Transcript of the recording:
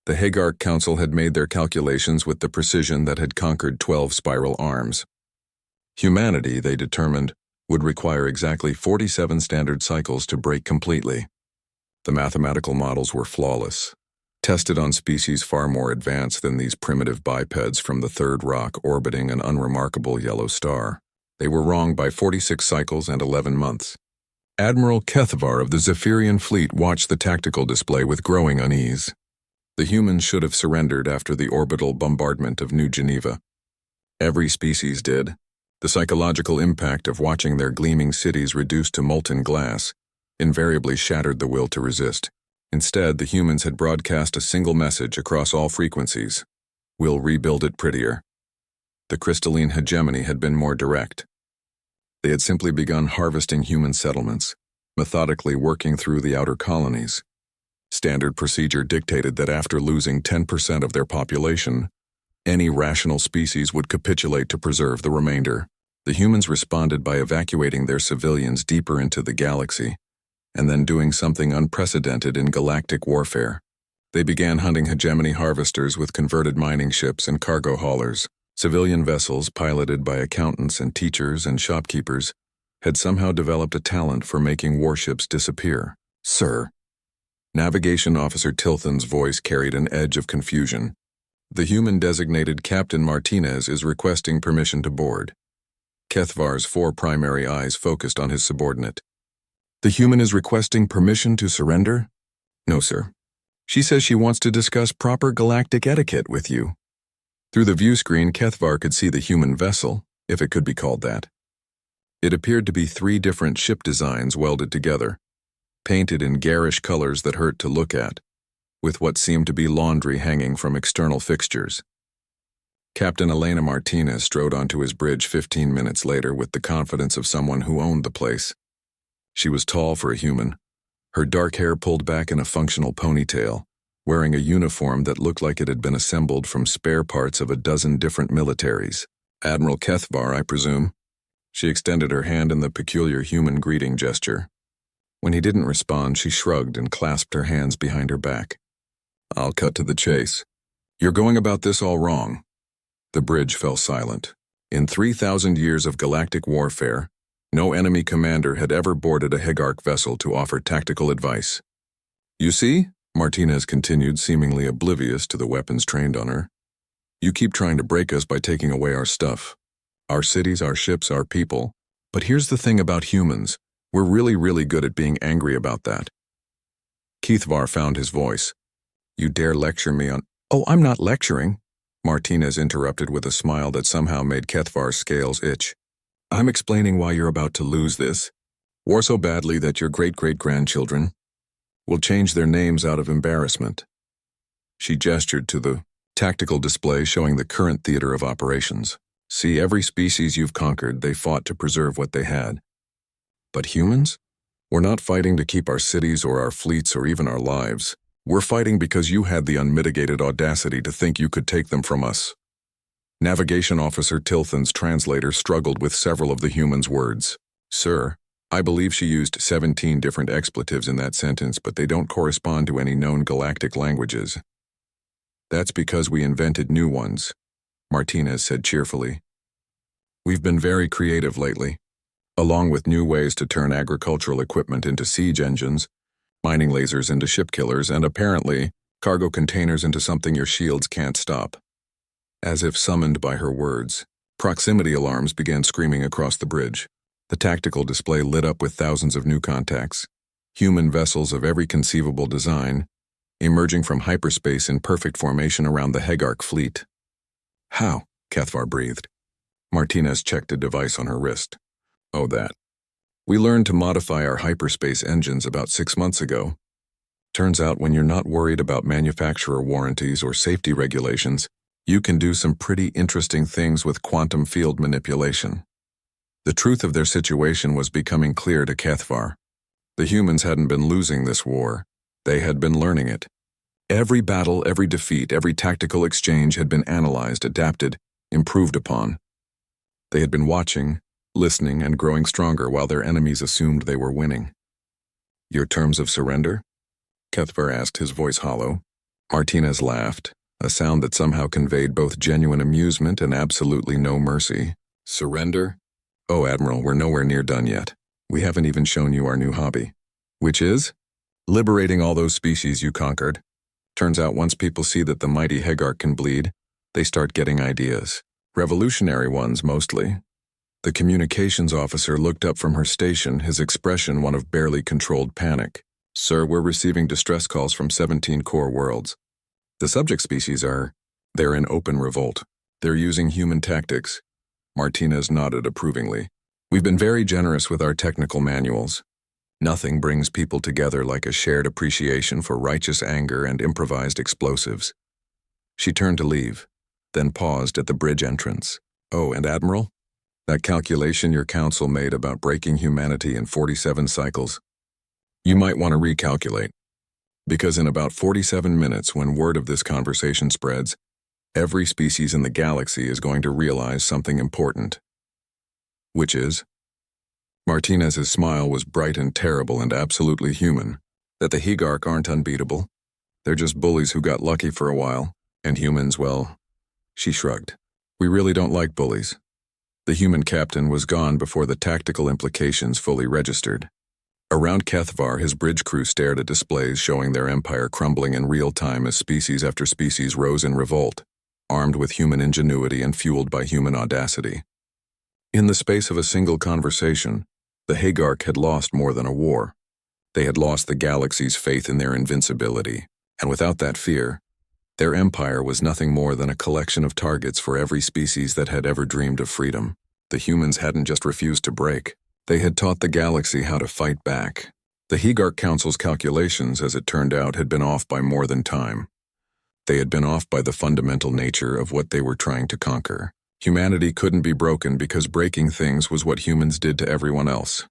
The Hagark Council had made their calculations with the precision that had conquered 12 spiral arms. Humanity, they determined, would require exactly 47 standard cycles to break completely. The mathematical models were flawless, tested on species far more advanced than these primitive bipeds from the third rock orbiting an unremarkable yellow star. They were wrong by 46 cycles and 11 months. Admiral Kethvar of the Zephyrian fleet watched the tactical display with growing unease. The humans should have surrendered after the orbital bombardment of New Geneva. Every species did. The psychological impact of watching their gleaming cities reduced to molten glass invariably shattered the will to resist. Instead, the humans had broadcast a single message across all frequencies: "We'll rebuild it prettier." The crystalline hegemony had been more direct. They had simply begun harvesting human settlements, methodically working through the outer colonies. Standard procedure dictated that after losing 10% of their population, any rational species would capitulate to preserve the remainder. The humans responded by evacuating their civilians deeper into the galaxy, and then doing something unprecedented in galactic warfare. They began hunting hegemony harvesters with converted mining ships and cargo haulers. Civilian vessels, piloted by accountants and teachers and shopkeepers, had somehow developed a talent for making warships disappear. "Sir." Navigation Officer Tilthan's voice carried an edge of confusion. "The human-designated Captain Martinez is requesting permission to board." Kethvar's 4 primary eyes focused on his subordinate. "The human is requesting permission to surrender?" "No, sir. She says she wants to discuss proper galactic etiquette with you." Through the view screen, Kethvar could see the human vessel, if it could be called that. It appeared to be 3 different ship designs welded together, painted in garish colors that hurt to look at, with what seemed to be laundry hanging from external fixtures. Captain Elena Martinez strode onto his bridge 15 minutes later with the confidence of someone who owned the place. She was tall for a human, her dark hair pulled back in a functional ponytail, wearing a uniform that looked like it had been assembled from spare parts of a dozen different militaries. "Admiral Kethvar, I presume?" She extended her hand in the peculiar human greeting gesture. When he didn't respond, she shrugged and clasped her hands behind her back. "I'll cut to the chase. You're going about this all wrong." The bridge fell silent. In 3,000 years of galactic warfare, no enemy commander had ever boarded a Hagark vessel to offer tactical advice. "You see," Martinez continued, seemingly oblivious to the weapons trained on her, "you keep trying to break us by taking away our stuff. Our cities, our ships, our people. But here's the thing about humans. We're really good at being angry about that." Kethvar found his voice. "You dare lecture me on—" "Oh, I'm not lecturing," Martinez interrupted with a smile that somehow made Kethvar's scales itch. "I'm explaining why you're about to lose this war so badly that your great-great-grandchildren will change their names out of embarrassment." She gestured to the tactical display showing the current theater of operations. "See, every species you've conquered, they fought to preserve what they had. But humans? We're not fighting to keep our cities or our fleets or even our lives. We're fighting because you had the unmitigated audacity to think you could take them from us." Navigation Officer Tilthan's translator struggled with several of the humans' words. "Sir, I believe she used 17 different expletives in that sentence, but they don't correspond to any known galactic languages." "That's because we invented new ones," Martinez said cheerfully. "We've been very creative lately, along with new ways to turn agricultural equipment into siege engines, mining lasers into ship killers, and apparently, cargo containers into something your shields can't stop." As if summoned by her words, proximity alarms began screaming across the bridge. The tactical display lit up with thousands of new contacts, human vessels of every conceivable design, emerging from hyperspace in perfect formation around the Hagark fleet. "How?" Kethvar breathed. Martinez checked a device on her wrist. "Oh, that. We learned to modify our hyperspace engines about 6 months ago. Turns out when you're not worried about manufacturer warranties or safety regulations, you can do some pretty interesting things with quantum field manipulation." The truth of their situation was becoming clear to Kethvar. The humans hadn't been losing this war. They had been learning it. Every battle, every defeat, every tactical exchange had been analyzed, adapted, improved upon. They had been watching, listening, and growing stronger while their enemies assumed they were winning. "Your terms of surrender?" Kethvar asked, his voice hollow. Martinez laughed, a sound that somehow conveyed both genuine amusement and absolutely no mercy. Surrender? Oh, Admiral, we're nowhere near done yet. We haven't even shown you our new hobby. Which is? Liberating all those species you conquered. Turns out once people see that the mighty Hegarch can bleed, they start getting ideas. Revolutionary ones, mostly. The communications officer looked up from her station, his expression one of barely controlled panic. Sir, we're receiving distress calls from 17 core worlds. The subject species they're in open revolt. They're using human tactics. Martinez nodded approvingly. We've been very generous with our technical manuals. Nothing brings people together like a shared appreciation for righteous anger and improvised explosives. She turned to leave, then paused at the bridge entrance. Oh, and Admiral? That calculation your council made about breaking humanity in 47 cycles? You might want to recalculate. Because in about 47 minutes, when word of this conversation spreads, every species in the galaxy is going to realize something important. Which is? Martinez's smile was bright and terrible and absolutely human. That the Hegarch aren't unbeatable. They're just bullies who got lucky for a while. And humans, well, she shrugged. We really don't like bullies. The human captain was gone before the tactical implications fully registered. Around Kethvar, his bridge crew stared at displays showing their empire crumbling in real time as species after species rose in revolt, armed with human ingenuity and fueled by human audacity. In the space of a single conversation, the Hegarch had lost more than a war. They had lost the galaxy's faith in their invincibility, and without that fear, their empire was nothing more than a collection of targets for every species that had ever dreamed of freedom. The humans hadn't just refused to break. They had taught the galaxy how to fight back. The Hegarch Council's calculations, as it turned out, had been off by more than time. They had been off by the fundamental nature of what they were trying to conquer. Humanity couldn't be broken because breaking things was what humans did to everyone else.